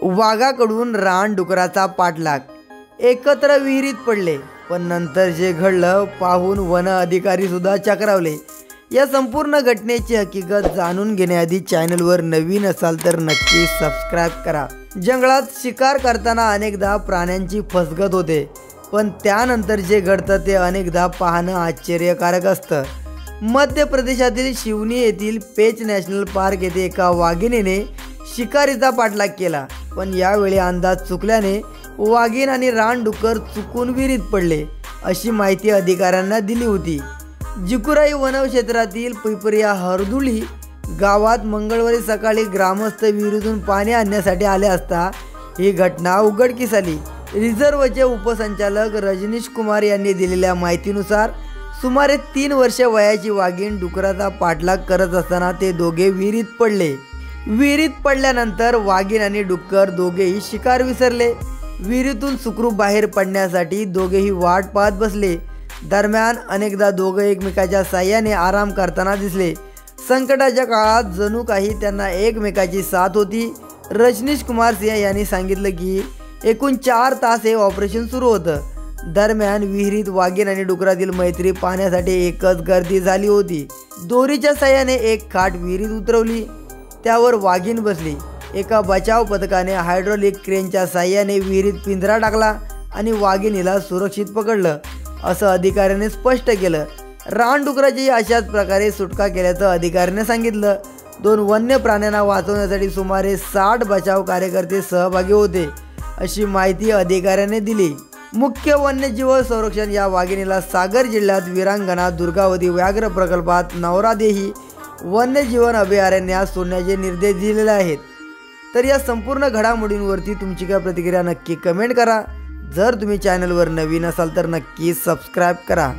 वाघाकडून रानडुकराचा पाठलाग, एकत्र विहिरीत पडले। पण नंतर जे घडलं पाहून वन अधिकारी सुद्धा चक्रावले। या संपूर्ण घटनेची हकीकत जाणून घेण्याआधी चॅनलवर नवीन असाल तर नक्की सबस्क्राइब करा। जंगलात शिकार करताना अनेकदा प्राण्यांची फसगत होते, पण त्यानंतर जे घडतं ते अनेकदा पाहणं आश्चर्यकारक असतं। मध्य प्रदेशातील शिवनी येथील पेंच नॅशनल पार्क येथे एका वाघिणीने शिकारीचा पाठलाग केला, पण यावेळी अंदाज चुकल्याने वाघीण आणि रानडुक्कर चुकून विहिरीत पडले, अशी माहिती अधिकाऱ्यांना दिली होती। जिकुराई वनक्षेत्रातील पिपरिया हरदुळी गावात मंगळवारी सकाळी ग्रामस्थ विहिरीतून पाणी आणण्यासाठी आले असता ही घटना उघडकीस आली। रिझर्व्हचे उपसंचालक रजनीश कुमार यांनी दिलेल्या माहितीनुसार सुमारे 3 वर्ष वयाची वाघीण डुकराचा पाठलाग करत असताना ते दोघे विहिरीत पडले। विहिरीत पडल्यानंतर वाघीण आणि डुक्कर दोघेही शिकार विसरले। विहिरीतून सुखरूप बाहेर पडण्यासाठी दोघेही वाट पाहत बसले। दरम्यान अनेकदा दोघे एकमेकाच्या साह्याने आराम करताना दिसले। संकटाच्या काळात जणू काही त्यांना एकमेकाची साथ होती। रजनीश कुमार सिंह यांनी सांगितलं की एकूण 4 तास हे ऑपरेशन सुरू होतं। दरम्यान विहिरीत वाघीण आणि डुकरातील मैत्री पाहण्यासाठी एकच गर्दी झाली होती। दोरीच्या साह्याने एक खाट विहिरीत उतरवली, त्यावर वाघीण बसली। एका बचाव पथकाने हायड्रोलिक क्रेनच्या साह्याने विहिरीत पिंजरा टाकला आणि वाघिणीला सुरक्षित पकडलं, असं अधिकाऱ्याने स्पष्ट केलं। रानडुकराची अशाच प्रकारे सुटका केल्याचं अधिकाऱ्याने सांगितलं। 2 वन्य प्राण्यांना वाचवण्यासाठी सुमारे 60 बचाव कार्यकर्ते सहभागी होते, अशी माहिती अधिकाऱ्याने दिली। मुख्य वन्यजीव संरक्षण या वाघिणीला सागर जिल्ह्यात विरांगना दुर्गावती व्याघ्र प्रकल्पात नवरादेही वन्यजीवन अभयारण्यात सोडण्याचे निर्देश दिलेले आहेत। तर या संपूर्ण घडामोडींवरती तुमची काय प्रतिक्रिया नक्की कमेंट करा। जर तुम्ही चॅनलवर नवीन असाल तर नक्की सबस्क्राइब करा।